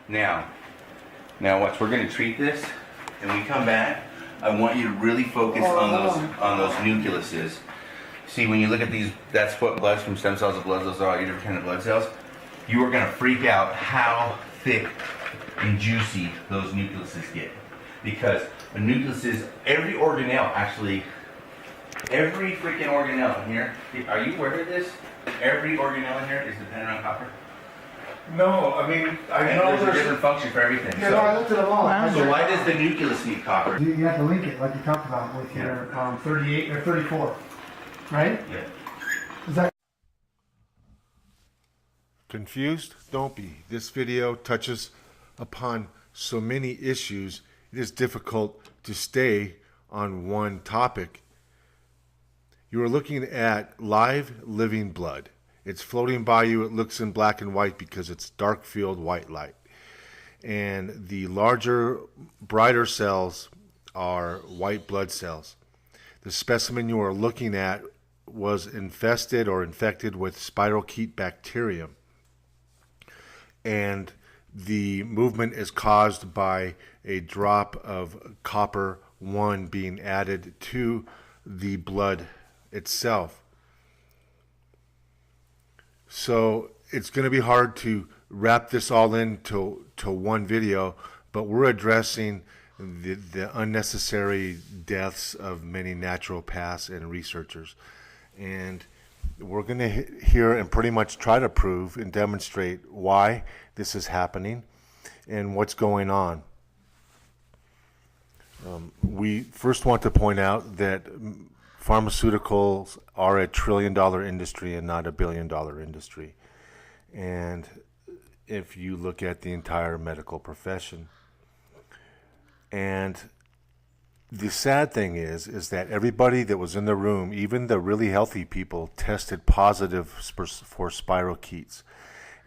Now watch. We're gonna treat this, and when we come back, I want you to really focus on those nucleuses. See, when you look at these, that's what blood from stem cells of blood cells are, all your different kind of blood cells. You are gonna freak out how thick and juicy those nucleuses get, because a nucleus is every organelle actually. Every freaking organelle in here, are you aware of this? Every organelle in here is dependent on copper. No, I mean, I know there's a different function for everything. Yeah, no, I looked at them all. So why does the nucleus need copper? You have to link it, like you talked about, with your 38 or 34, right? Yeah. Is that Confused? Don't be. This video touches upon so many issues, it is difficult to stay on one topic. You are looking at live living blood. It's floating by you. It looks in black and white because it's dark field white light. And the larger, brighter cells are white blood cells. The specimen you are looking at was infested or infected with Spirochete bacterium. And the movement is caused by a drop of copper 1 being added to the blood itself. So it's going to be hard to wrap this all into one video, but we're addressing the unnecessary deaths of many naturopaths and researchers. And we're going to hear and pretty much try to prove and demonstrate why this is happening and what's going on. We first want to point out that pharmaceuticals are a $1 trillion industry and not a $1 billion industry. And if you look at the entire medical profession. And the sad thing is that everybody that was in the room, even the really healthy people, tested positive for spirochetes.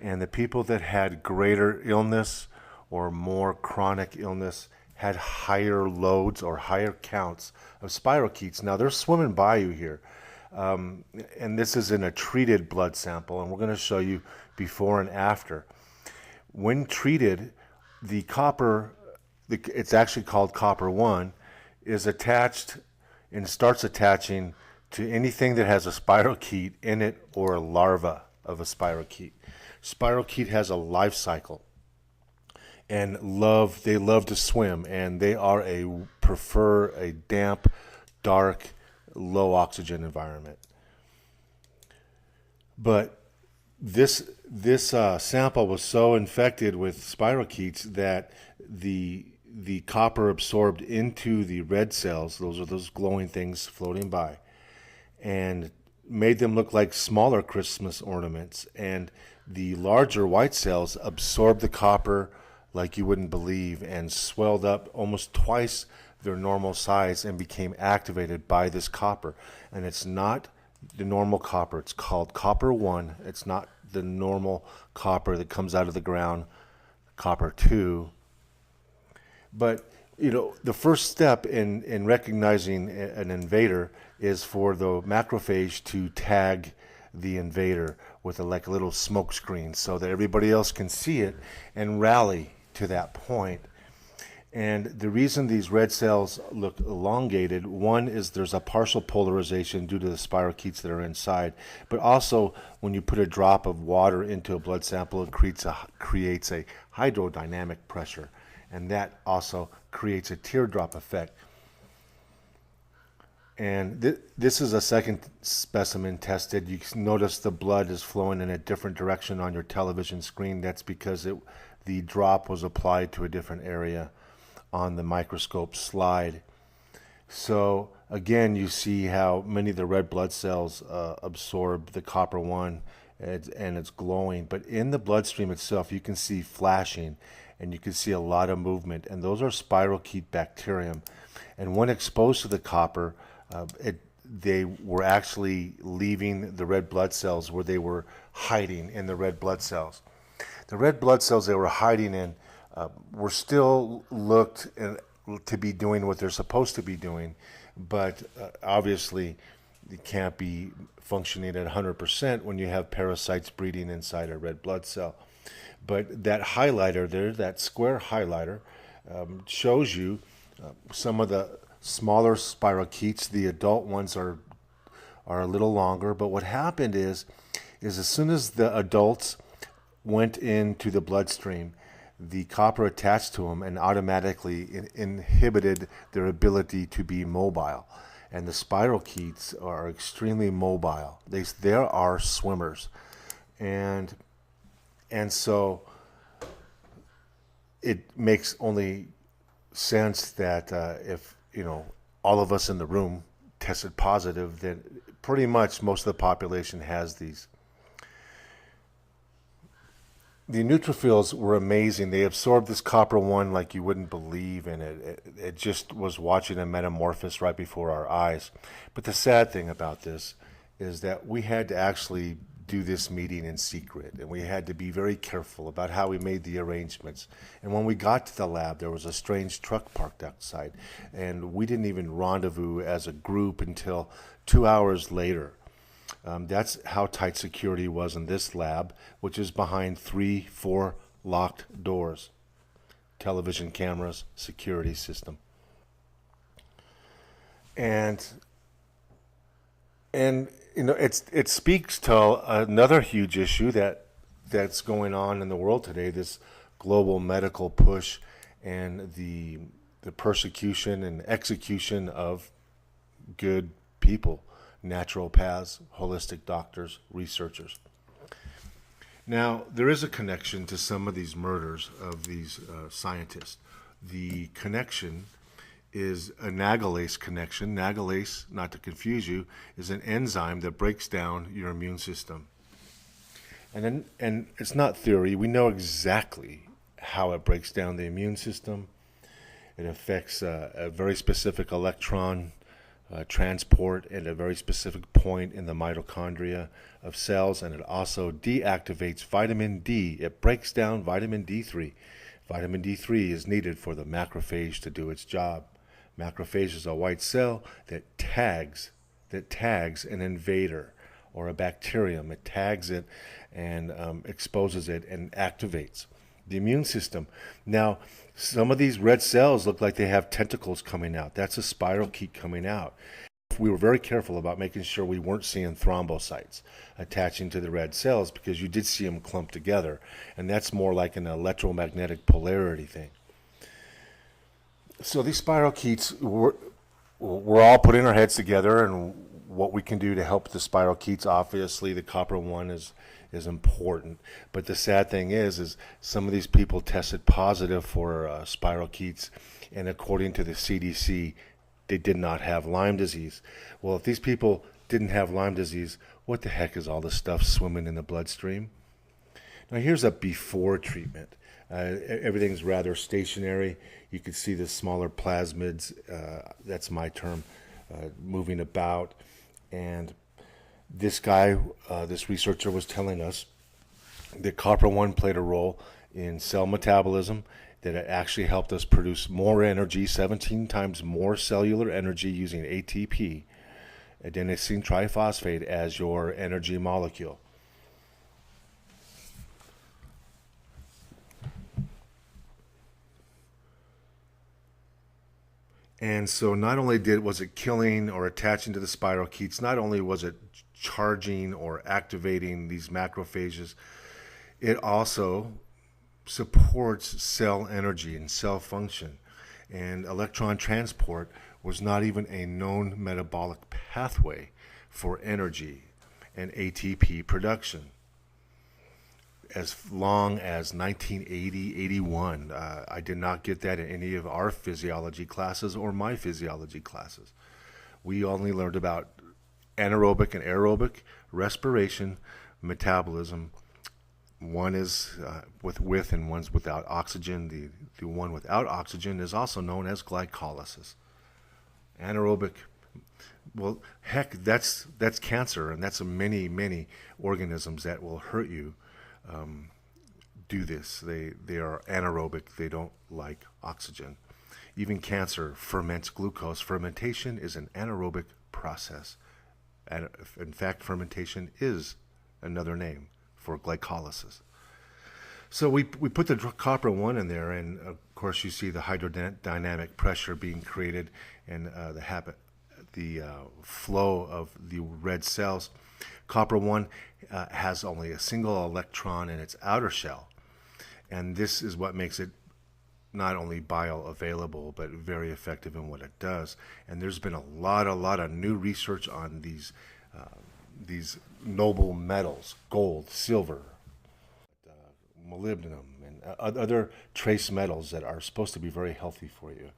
And the people that had greater illness or more chronic illness had higher loads or higher counts of spirochetes. Now they're swimming by you here. And this is in a treated blood sample, and we're going to show you before and after. When treated, the copper, it's actually called copper 1, is attached and starts attaching to anything that has a spirochete in it or a larva of a spirochete. Spirochete has a life cycle. And they love to swim, and they prefer a damp, dark, low oxygen environment. But this sample was so infected with spirochetes that the copper absorbed into the red cells, those are those glowing things floating by, and made them look like smaller Christmas ornaments. And the larger white cells absorbed the copper like you wouldn't believe, and swelled up almost twice their normal size and became activated by this copper. And it's not the normal copper. It's called copper 1. It's not the normal copper that comes out of the ground, copper 2. But, you know, the first step in recognizing an invader is for the macrophage to tag the invader with like a little smoke screen so that everybody else can see it and rally to that point. And the reason these red cells look elongated, one is there's a partial polarization due to the spirochetes that are inside, but also when you put a drop of water into a blood sample, it creates a hydrodynamic pressure, and that also creates a teardrop effect. And this is a second specimen tested. You can notice the blood is flowing in a different direction on your television screen. That's because the drop was applied to a different area on the microscope slide. So again, you see how many of the red blood cells absorb the copper 1, and it's glowing. But in the bloodstream itself, you can see flashing, and you can see a lot of movement. And those are spirochete bacterium. And when exposed to the copper, they were actually leaving the red blood cells where they were hiding in the red blood cells. The red blood cells they were hiding in were still looked to be doing what they're supposed to be doing, but obviously it can't be functioning at 100% when you have parasites breeding inside a red blood cell. But that highlighter there, that square highlighter, shows you some of the smaller spirochetes. The adult ones are a little longer. But what happened is as soon as the adults went into the bloodstream, the copper attached to them and automatically inhibited their ability to be mobile. And the spirochetes are extremely mobile. They are swimmers, and so it makes only sense that if all of us in the room tested positive, then pretty much most of the population has these. The neutrophils were amazing. They absorbed this copper one like you wouldn't believe, and it just was watching a metamorphosis right before our eyes. But the sad thing about this is that we had to actually do this meeting in secret, and we had to be very careful about how we made the arrangements. And when we got to the lab, there was a strange truck parked outside, and we didn't even rendezvous as a group until 2 hours later. That's how tight security was in this lab, which is behind 3-4 locked doors, television cameras, security system. And it speaks to another huge issue that's going on in the world today, this global medical push and the persecution and execution of good people, naturopaths, holistic doctors, researchers. Now, there is a connection to some of these murders of these scientists. The connection is a nagalase connection. Nagalase, not to confuse you, is an enzyme that breaks down your immune system. And it's not theory. We know exactly how it breaks down the immune system. It affects a very specific electron transport at a very specific point in the mitochondria of cells, and it also deactivates vitamin D. It breaks down vitamin D3. Vitamin D3 is needed for the macrophage to do its job. Macrophage is a white cell that tags an invader or a bacterium. It tags it and exposes it and activates the immune system. Now, some of these red cells look like they have tentacles coming out. That's a spirochete coming out. We were very careful about making sure we weren't seeing thrombocytes attaching to the red cells, because you did see them clump together, and that's more like an electromagnetic polarity thing. So these spirochetes, we're all putting our heads together and what we can do to help the spirochetes. Obviously, the copper one is important, but the sad thing is some of these people tested positive for spirochetes, and according to the CDC, they did not have Lyme disease. Well, if these people didn't have Lyme disease, what the heck is all this stuff swimming in the bloodstream? Now, here's a before treatment. Everything's rather stationary. You can see the smaller plasmids, that's my term, moving about. And this guy, this researcher was telling us that copper-1 played a role in cell metabolism, that it actually helped us produce more energy, 17 times more cellular energy using ATP, adenosine triphosphate, as your energy molecule. And so not only was it killing or attaching to the spirochetes, not only was it charging or activating these macrophages, it also supports cell energy and cell function. And electron transport was not even a known metabolic pathway for energy and ATP production. As long as 1980, 81. I did not get that in any of our physiology classes or my physiology classes. We only learned about anaerobic and aerobic respiration, metabolism. One is with and one's without oxygen. The one without oxygen is also known as glycolysis. Anaerobic, well, heck, that's cancer, and that's many organisms that will hurt you. Do this. They are anaerobic. They don't like oxygen. Even cancer ferments glucose. Fermentation is an anaerobic process. And in fact, fermentation is another name for glycolysis. So we put the copper one in there, and of course you see the hydrodynamic pressure being created, and the flow of the red cells. Copper one has only a single electron in its outer shell, and this is what makes it not only bioavailable but very effective in what it does. And there's been a lot of new research on these noble metals: gold, silver, molybdenum, and other trace metals that are supposed to be very healthy for you.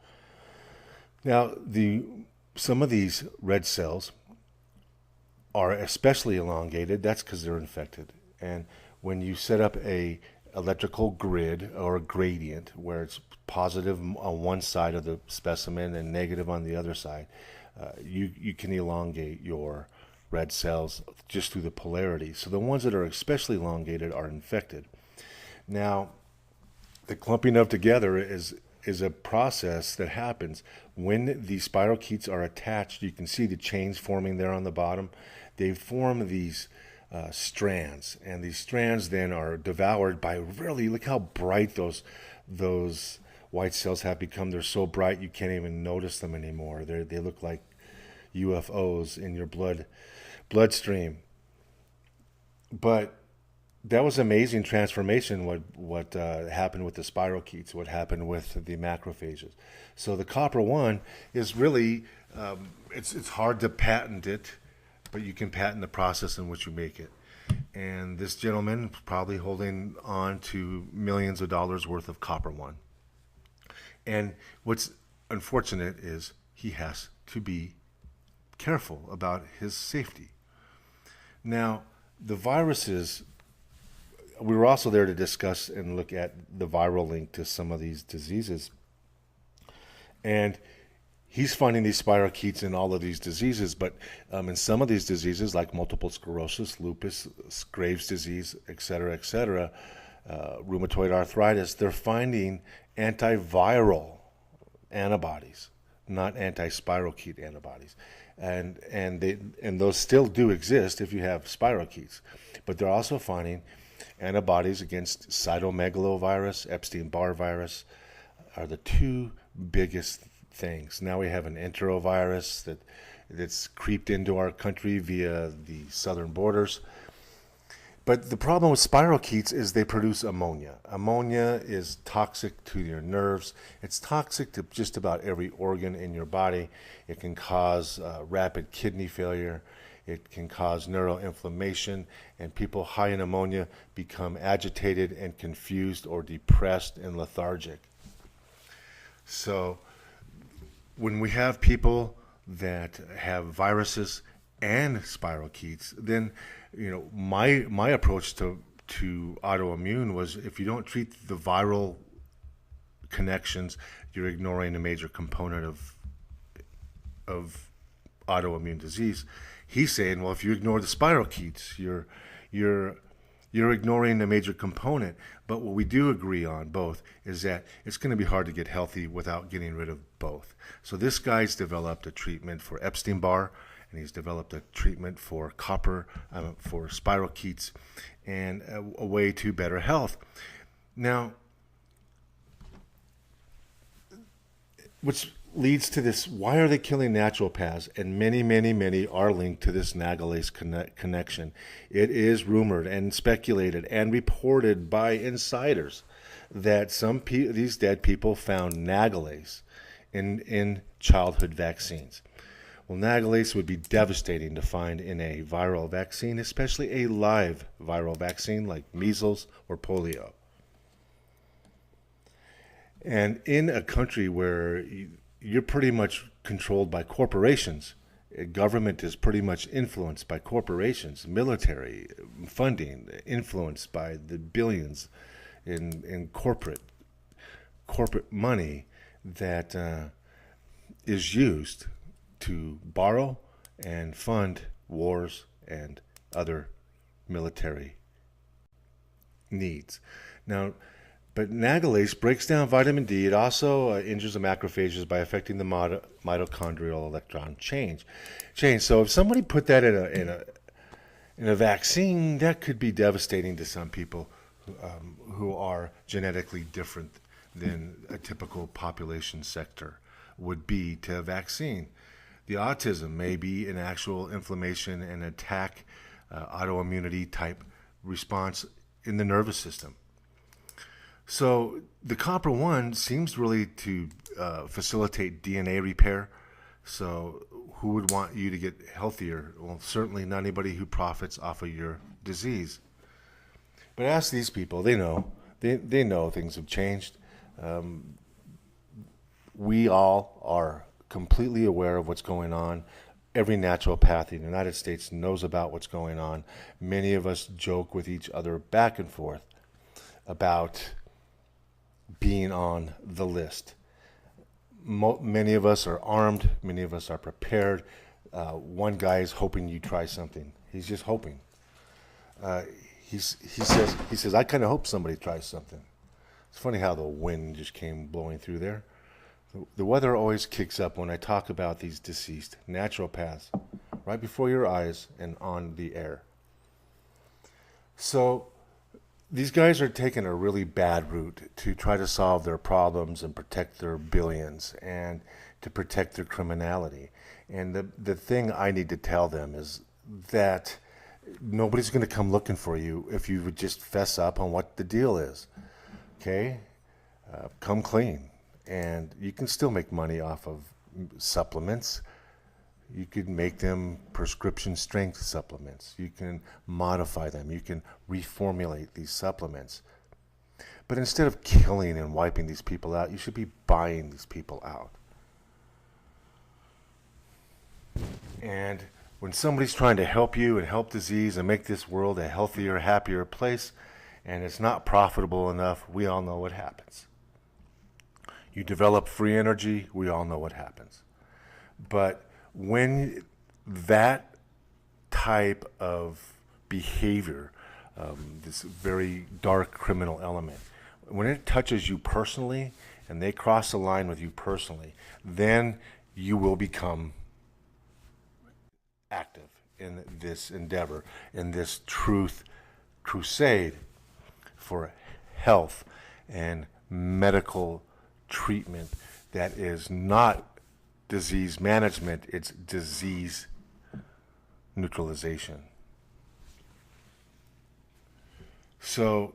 Now, some of these red cells are especially elongated. That's because they're infected. And when you set up a electrical grid or a gradient where it's positive on one side of the specimen and negative on the other side, you can elongate your red cells just through the polarity. So the ones that are especially elongated are infected. Now, the clumping of together is a process that happens when the spirochetes are attached. You can see the chains forming there on the bottom. They form these strands, and these strands then are devoured by look how bright those white cells have become. They're so bright you can't even notice them anymore. They look like UFOs in your bloodstream. But that was amazing transformation. What happened with the spirochetes? What happened with the macrophages? So the copper one is really it's hard to patent it, but you can patent the process in which you make it. And this gentleman is probably holding on to millions of dollars worth of copper one. And what's unfortunate is he has to be careful about his safety. Now, the viruses, we were also there to discuss and look at the viral link to some of these diseases. And he's finding these spirochetes in all of these diseases, but in some of these diseases, like multiple sclerosis, lupus, Graves' disease, et cetera, rheumatoid arthritis, they're finding antiviral antibodies, not anti-spirochete antibodies. And those still do exist if you have spirochetes. But they're also finding antibodies against cytomegalovirus, Epstein-Barr virus are the two biggest things. Now we have an enterovirus that's creeped into our country via the southern borders. But the problem with spirochetes is they produce ammonia. Ammonia is toxic to your nerves. It's toxic to just about every organ in your body. It can cause rapid kidney failure. It can cause neuroinflammation, and people high in ammonia become agitated and confused or depressed and lethargic. So when we have people that have viruses and spirochetes, then my approach to autoimmune was, if you don't treat the viral connections, you're ignoring a major component of autoimmune disease. He's saying, well, if you ignore the spirochetes, you're ignoring a major component. But what we do agree on both is that it's going to be hard to get healthy without getting rid of both. So this guy's developed a treatment for Epstein-Barr, and he's developed a treatment for for spirochetes, and a way to better health. Now, which leads to this: why are they killing naturopaths? And many are linked to this nagalase connection. It is rumored and speculated and reported by insiders that these dead people found nagalase in childhood vaccines. Well, nagalase would be devastating to find in a viral vaccine, especially a live viral vaccine like measles or polio. And in a country where you're pretty much controlled by corporations, government is pretty much influenced by corporations, military funding influenced by the billions in corporate money that is used to borrow and fund wars and other military needs. Now, but nagalase breaks down vitamin D. It also injures the macrophages by affecting the mitochondrial electron chain. So if somebody put that in a vaccine, that could be devastating to some people who are genetically different than a typical population sector would be to a vaccine. The autism may be an actual inflammation and attack, autoimmunity type response in the nervous system. So the copper one seems really to facilitate DNA repair. So who would want you to get healthier? Well, certainly not anybody who profits off of your disease. But ask these people, they know. They know things have changed. We all are completely aware of what's going on. Every naturopath in the United States knows about what's going on. Many of us joke with each other back and forth about being on the list. Many of us are armed. Many of us are prepared. One guy is hoping you try something. He's just hoping. He says, I kind of hope somebody tries something. It's funny how the wind just came blowing through there. The weather always kicks up when I talk about these deceased naturopaths right before your eyes and on the air. So these guys are taking a really bad route to try to solve their problems and protect their billions and to protect their criminality. And the thing I need to tell them is that nobody's going to come looking for you if you would just fess up on what the deal is. Okay? Come clean. And you can still make money off of supplements. You could make them prescription strength supplements. You can modify them. You can reformulate these supplements. But instead of killing and wiping these people out, you should be buying these people out. And when somebody's trying to help you and help disease and make this world a healthier, happier place, and it's not profitable enough, we all know what happens. You develop free energy, we all know what happens. But when that type of behavior, this very dark criminal element, when it touches you personally and they cross the line with you personally, then you will become active in this endeavor, in this truth crusade for health and medical treatment that is not disease management, it's disease neutralization. So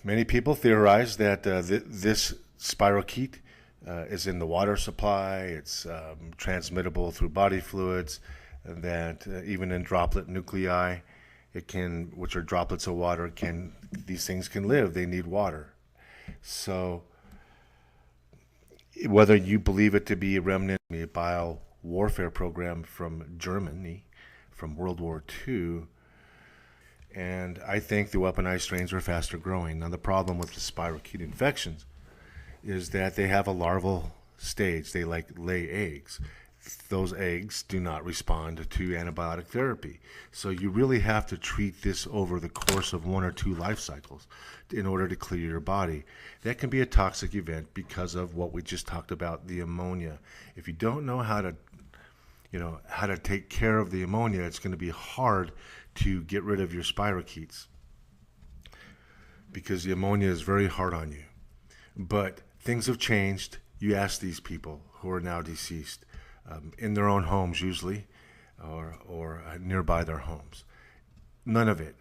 many people theorize that this spirochete is in the water supply, it's transmittable through body fluids, that even in droplet nuclei, it can, which are droplets of water, these things can live, they need water. So whether you believe it to be a remnant of a bio warfare program from Germany, from World War II, and I think the weaponized strains are faster growing. Now the problem with the spirochete infections is that they have a larval stage. They lay eggs. Those eggs do not respond to antibiotic therapy. So you really have to treat this over the course of 1 or 2 life cycles in order to clear your body. That can be a toxic event because of what we just talked about, the ammonia. If you don't know how to take care of the ammonia, it's going to be hard to get rid of your spirochetes because the ammonia is very hard on you. But things have changed. You ask these people who are now deceased, in their own homes usually, or nearby their homes. None of it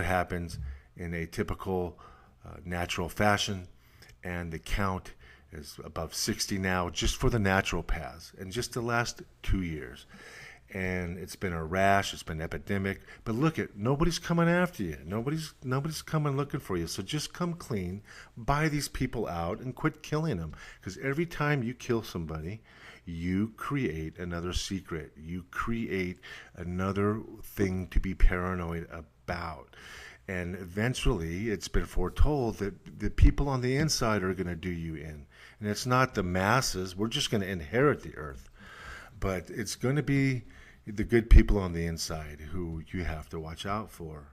happens in a typical natural fashion, and the count is above 60 now just for the naturopaths in just the last 2 years. And it's been a rash, it's been epidemic, but look nobody's coming after you. Nobody's coming looking for you. So just come clean, buy these people out, and quit killing them. Because every time you kill somebody, you create another secret. You create another thing to be paranoid about. And eventually, it's been foretold that the people on the inside are going to do you in. And it's not the masses. We're just going to inherit the earth. But it's going to be the good people on the inside who you have to watch out for.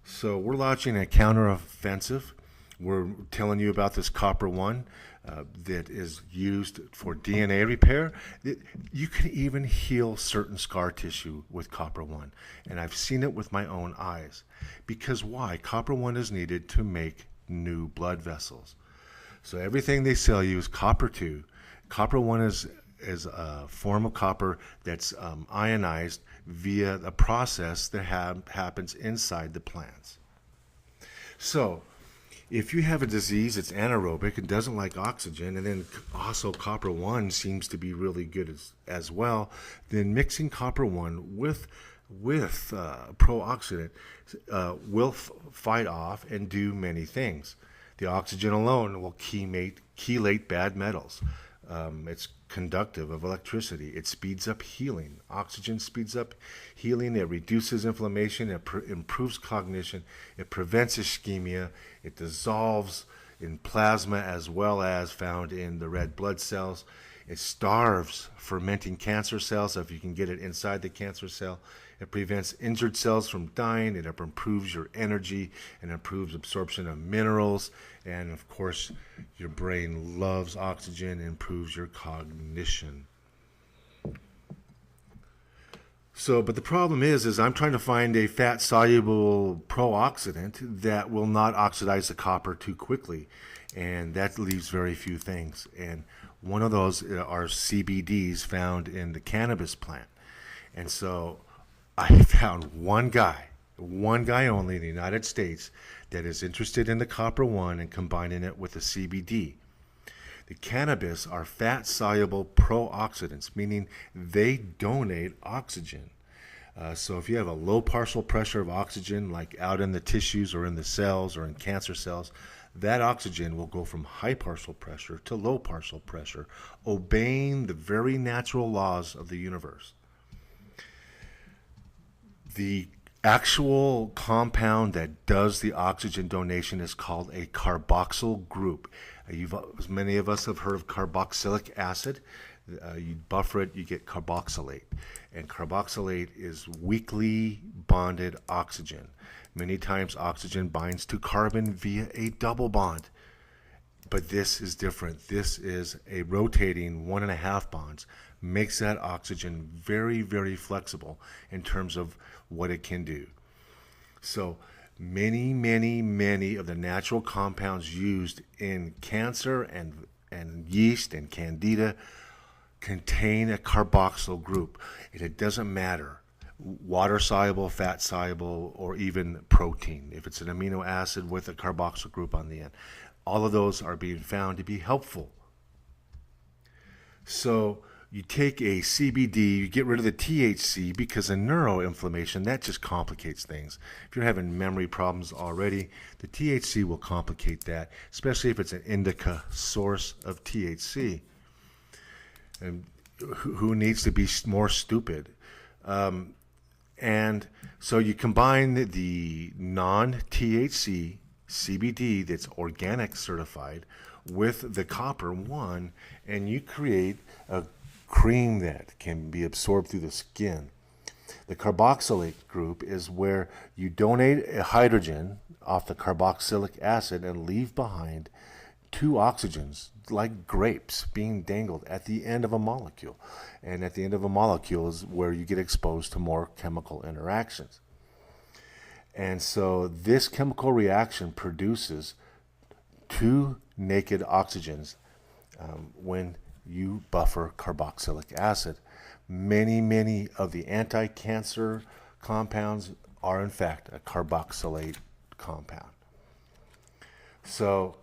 So we're launching a counteroffensive. We're telling you about this copper one. that is used for DNA repair. You can even heal certain scar tissue with copper 1. And I've seen it with my own eyes. Because why? Copper 1 is needed to make new blood vessels. So everything they sell you is copper 2. Copper 1 is a form of copper that's ionized via a process that happens inside the plants. So if you have a disease that's anaerobic and doesn't like oxygen, and then also copper 1 seems to be really good as well, then mixing copper 1 with pro-oxidant will fight off and do many things. The oxygen alone will chelate bad metals. It's conductive of electricity. It speeds up healing. Oxygen speeds up healing. It reduces inflammation. It improves cognition. It prevents ischemia. It dissolves in plasma as well as found in the red blood cells. It starves fermenting cancer cells if you can get it inside the cancer cell. It prevents injured cells from dying. It improves your energy and improves absorption of minerals. And of course, your brain loves oxygen and improves your cognition. So, but the problem is I'm trying to find a fat-soluble pro-oxidant that will not oxidize the copper too quickly. And that leaves very few things. And one of those are CBDs found in the cannabis plant. And so I found one guy only in the United States that is interested in the copper 1 and combining it with the CBD. The cannabis are fat-soluble pro-oxidants, meaning they donate oxygen. So if you have a low partial pressure of oxygen, like out in the tissues or in the cells or in cancer cells, that oxygen will go from high partial pressure to low partial pressure, obeying the very natural laws of the universe. The actual compound that does the oxygen donation is called a carboxyl group. Many of us have heard of carboxylic acid. You buffer it, you get carboxylate. And carboxylate is weakly bonded oxygen. Many times oxygen binds to carbon via a double bond. But this is different. This is a rotating 1.5 bonds. Makes that oxygen very, very flexible in terms of what it can do. So many, many, many of the natural compounds used in cancer and yeast and candida contain a carboxyl group. And it doesn't matter, water-soluble, fat-soluble, or even protein. If it's an amino acid with a carboxyl group on the end, all of those are being found to be helpful. So you take a CBD, you get rid of the THC because of neuroinflammation, that just complicates things. If you're having memory problems already, the THC will complicate that, especially if it's an indica source of THC. And who needs to be more stupid? And so you combine the non-THC CBD that's organic certified with the copper 1, and you create a cream that can be absorbed through the skin. The carboxylate group is where you donate a hydrogen off the carboxylic acid and leave behind 2 oxygens, like grapes being dangled at the end of a molecule. And at the end of a molecule is where you get exposed to more chemical interactions. And so this chemical reaction produces 2 naked oxygens when you buffer carboxylic acid. Many, many of the anti-cancer compounds are in fact a carboxylate compound. So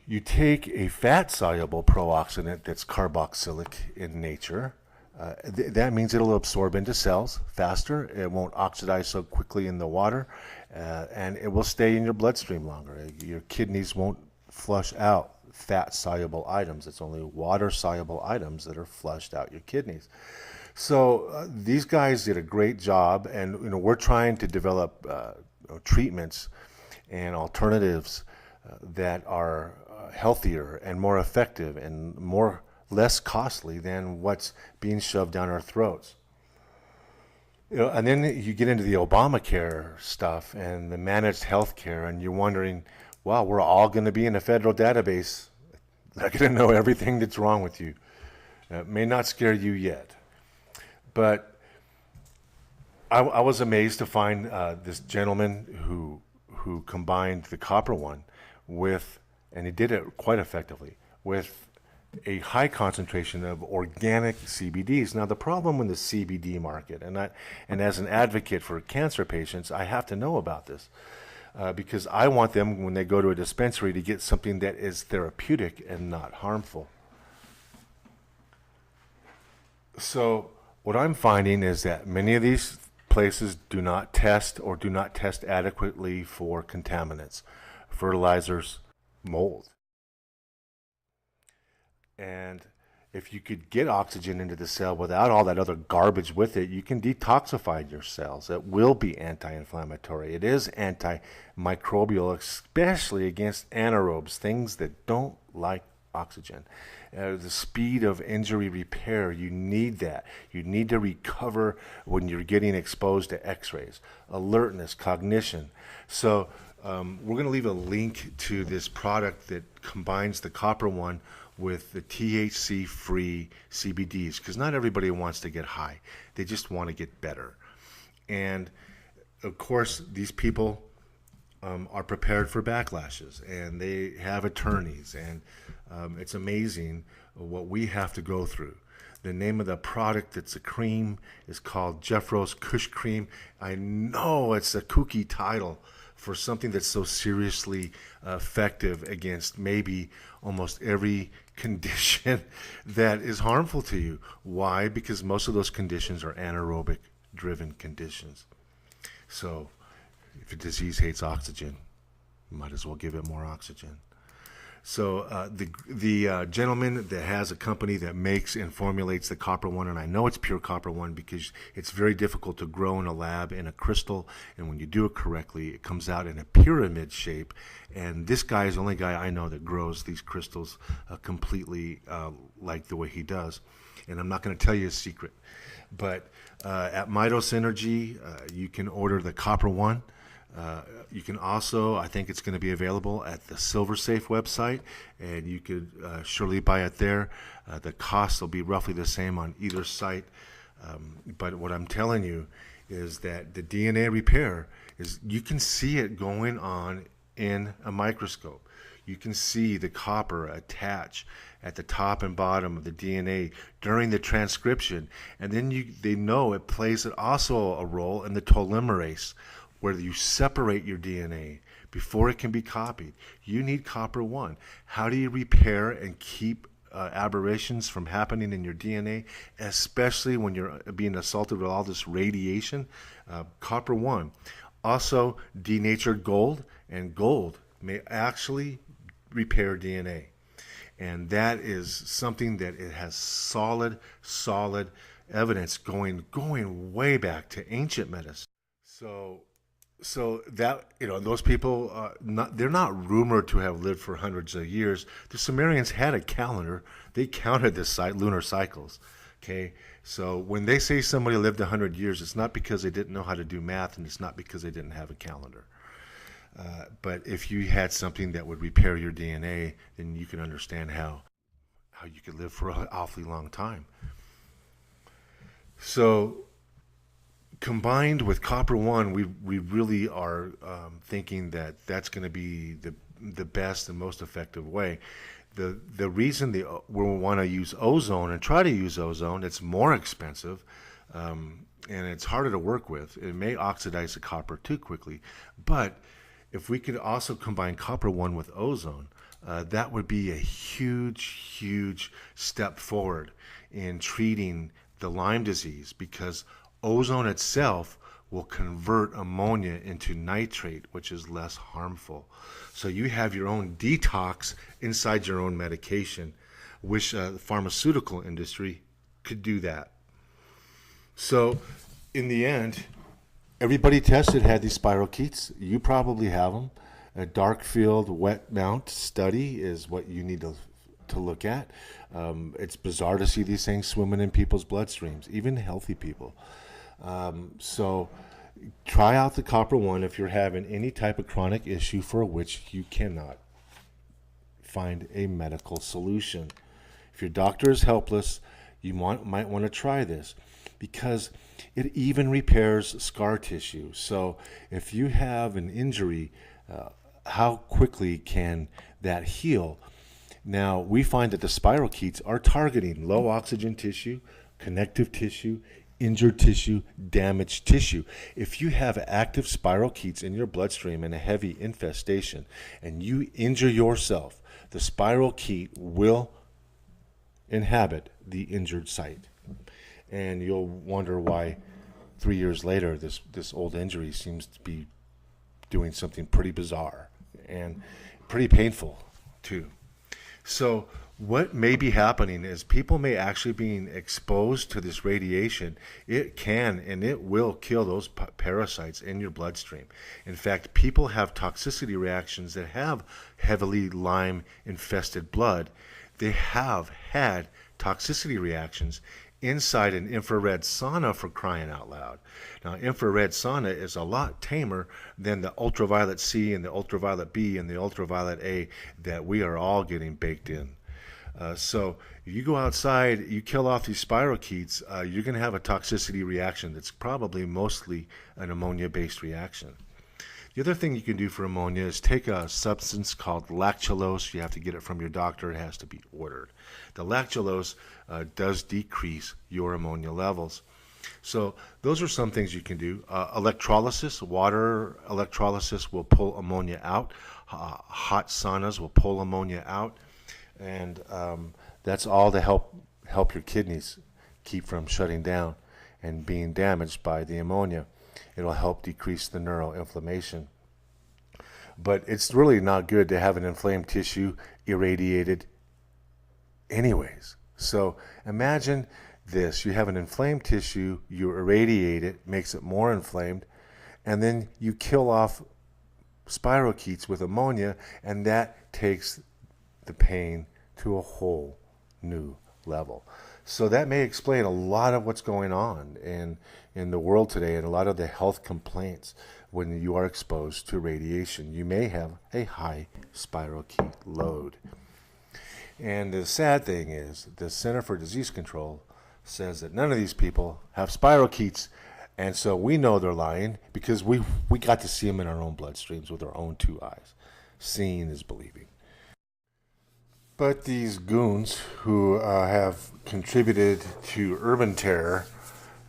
you take a fat-soluble pro-oxidant that's carboxylic in nature. That means it'll absorb into cells faster. It won't oxidize so quickly in the water, and it will stay in your bloodstream longer. Your kidneys won't flush out fat-soluble items. It's only water-soluble items that are flushed out your kidneys. So these guys did a great job, and we're trying to develop treatments and alternatives that are healthier and more effective and less costly than what's being shoved down our throats. And then you get into the Obamacare stuff and the managed health care, and you're wondering, wow, we're all going to be in a federal database. not going to know everything that's wrong with you. It may not scare you yet. But I was amazed to find this gentleman who combined the copper one with, and he did it quite effectively, with a high concentration of organic CBDs. Now, the problem in the CBD market, and as an advocate for cancer patients, I have to know about this because I want them, when they go to a dispensary, to get something that is therapeutic and not harmful. So what I'm finding is that many of these places do not test or do not test adequately for contaminants, fertilizers, mold. And if you could get oxygen into the cell without all that other garbage with it, you can detoxify your cells. It will be anti-inflammatory. It is antimicrobial, especially against anaerobes, things that don't like oxygen. The speed of injury repair, you need that. You need to recover when you're getting exposed to x-rays. Alertness, cognition. So we're going to leave a link to this product that combines the copper one with the THC-free CBDs, because not everybody wants to get high. They just want to get better. And of course, these people are prepared for backlashes, and they have attorneys, and it's amazing what we have to go through. The name of the product that's a cream is called Jeffro's Kush Cream. I know it's a kooky title for something that's so seriously effective against maybe almost every condition that is harmful to you. Why? Because most of those conditions are anaerobic driven conditions. So if a disease hates oxygen, you might as well give it more oxygen. So the gentleman that has a company that makes and formulates the copper one, and I know it's pure copper one because it's very difficult to grow in a lab in a crystal, and when you do it correctly, it comes out in a pyramid shape. And this guy is the only guy I know that grows these crystals completely like the way he does. And I'm not going to tell you a secret, but at Midos Energy, you can order the copper one. You can also, I think it's going to be available at the Silver Safe website, and you could surely buy it there. The cost will be roughly the same on either site. But what I'm telling you is that the DNA repair is, you can see it going on in a microscope. You can see the copper attach at the top and bottom of the DNA during the transcription. And then they know it plays also a role in the telomerase, where you separate your DNA before it can be copied. You need copper one. How do you repair and keep aberrations from happening in your DNA, especially when you're being assaulted with all this radiation? Copper one. Also, denatured gold, and gold may actually repair DNA. And that is something that it has solid evidence going way back to ancient medicine. So that, those people, they're not rumored to have lived for hundreds of years. The Sumerians had a calendar. They counted the lunar cycles. Okay, so when they say somebody lived 100 years, it's not because they didn't know how to do math, and it's not because they didn't have a calendar. But if you had something that would repair your DNA, then you can understand how you could live for an awfully long time. So combined with copper one, we really are thinking that that's going to be the best and most effective way. The reason we want to use ozone and try to use ozone, it's more expensive, and it's harder to work with. It may oxidize the copper too quickly, but if we could also combine copper one with ozone, that would be a huge step forward in treating the Lyme disease, because ozone itself will convert ammonia into nitrate, which is less harmful. So you have your own detox inside your own medication. Wish the pharmaceutical industry could do that. So in the end, everybody tested had these spirochetes. You probably have them. A dark field wet mount study is what you need to look at. It's bizarre to see these things swimming in people's bloodstreams, even healthy people. So try out the copper one if you're having any type of chronic issue for which you cannot find a medical solution. If your doctor is helpless, you might want to try this, because it even repairs scar tissue. So if you have an injury, how quickly can that heal? Now, we find that the spirochetes are targeting low oxygen tissue, connective tissue, injured tissue, damaged tissue. If you have active spirochetes in your bloodstream and a heavy infestation, and you injure yourself, the spirochete will inhabit the injured site. And you'll wonder why 3 years later this old injury seems to be doing something pretty bizarre and pretty painful too. So what may be happening is people may actually being exposed to this radiation. It can and it will kill those parasites in your bloodstream. In fact, people have toxicity reactions that have heavily Lyme infested blood. They have had toxicity reactions inside an infrared sauna, for crying out loud. Now, infrared sauna is a lot tamer than the ultraviolet C and the ultraviolet B and the ultraviolet A that we are all getting baked in. So if you go outside, you kill off these spirochetes, you're going to have a toxicity reaction that's probably mostly an ammonia-based reaction. The other thing you can do for ammonia is take a substance called lactulose. You have to get it from your doctor. It has to be ordered. The lactulose does decrease your ammonia levels. So those are some things you can do. Electrolysis, water electrolysis will pull ammonia out. Hot saunas will pull ammonia out. And that's all to help your kidneys keep from shutting down and being damaged by the ammonia. It'll help decrease the neuroinflammation. But it's really not good to have an inflamed tissue irradiated anyways. So imagine this. You have an inflamed tissue, you irradiate it, makes it more inflamed, and then you kill off spirochetes with ammonia, and that takes the pain to a whole new level. So that may explain a lot of what's going on in the world today, and a lot of the health complaints when you are exposed to radiation. You may have a high spirochete load. And the sad thing is, the Center for Disease Control says that none of these people have spirochetes, and so we know they're lying because we got to see them in our own bloodstreams with our own two eyes. Seeing is believing. But these goons who have contributed to urban terror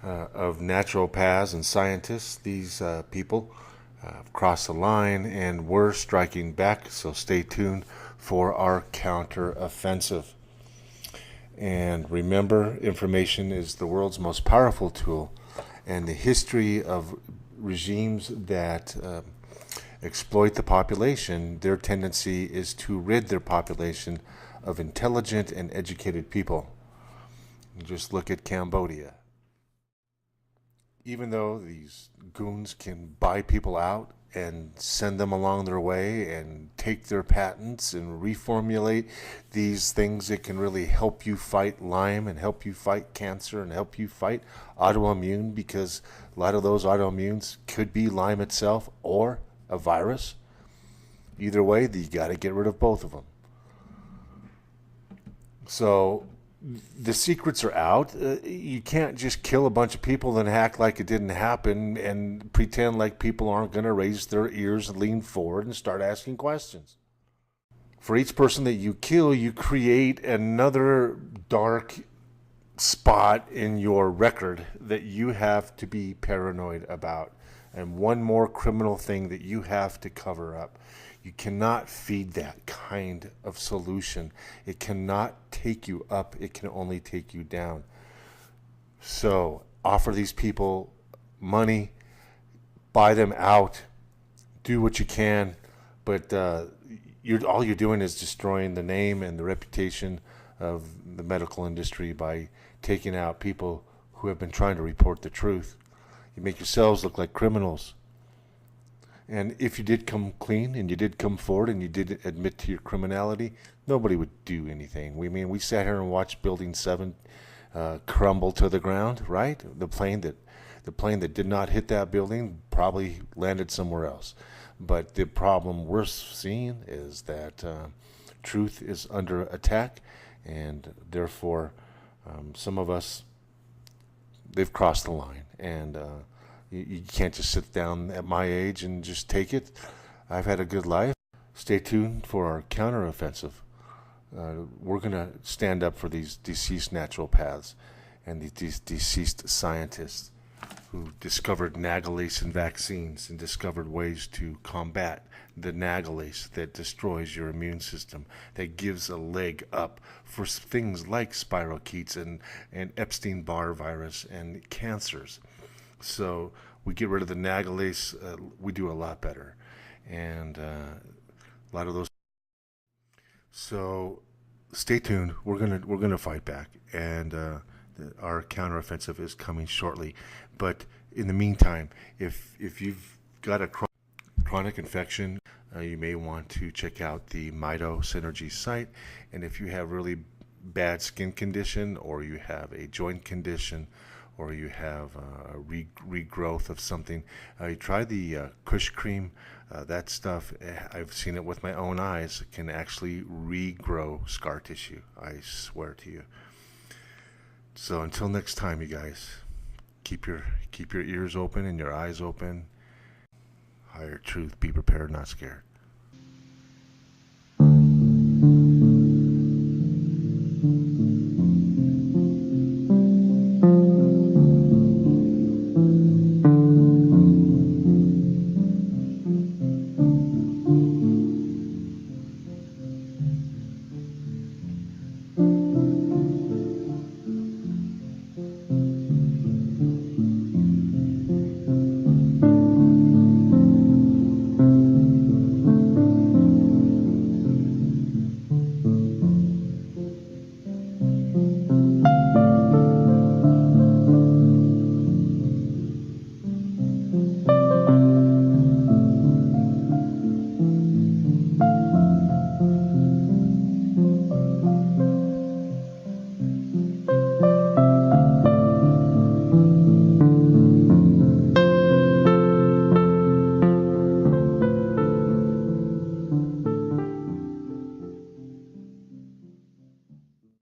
of naturopaths and scientists, these people have crossed the line, and we're striking back, so stay tuned for our counter-offensive. And remember, information is the world's most powerful tool, and the history of regimes that exploit the population, their tendency is to rid their population of intelligent and educated people. Just look at Cambodia. Even though these goons can buy people out and send them along their way and take their patents and reformulate these things that can really help you fight Lyme and help you fight cancer and help you fight autoimmune, because a lot of those autoimmunes could be Lyme itself or a virus. Either way, you got to get rid of both of them. So the secrets are out. You can't just kill a bunch of people and act like it didn't happen and pretend like people aren't going to raise their ears and lean forward and start asking questions. For each person that you kill, you create another dark spot in your record that you have to be paranoid about, and one more criminal thing that you have to cover up. You cannot feed that kind of solution. It cannot take you up. It can only take you down. So offer these people money, buy them out, do what you can, but all you're doing is destroying the name and the reputation of the medical industry by taking out people who have been trying to report the truth. You make yourselves look like criminals. And if you did come clean and you did come forward and you did admit to your criminality, nobody would do anything. We sat here and watched Building 7 crumble to the ground, right? The plane that did not hit that building probably landed somewhere else. But the problem we're seeing is that truth is under attack, and therefore, some of us, they've crossed the line, and you can't just sit down at my age and just take it. I've had a good life. Stay tuned for our counteroffensive. We're going to stand up for these deceased natural paths and these deceased scientists who discovered nagalase in vaccines and discovered ways to combat the nagalase that destroys your immune system, that gives a leg up for things like spirochetes and Epstein-Barr virus and cancers. So we get rid of the nagalase, we do a lot better. And a lot of those. So stay tuned. We're gonna fight back, and our counteroffensive is coming shortly. But in the meantime, if you've got a chronic infection, you may want to check out the Mito Synergy site. And if you have really bad skin condition, or you have a joint condition, or you have a regrowth of something, you try the Kush cream. That stuff, I've seen it with my own eyes, can actually regrow scar tissue. I swear to you. So until next time, you guys, keep your ears open and your eyes open. Higher truth, be prepared, not scared.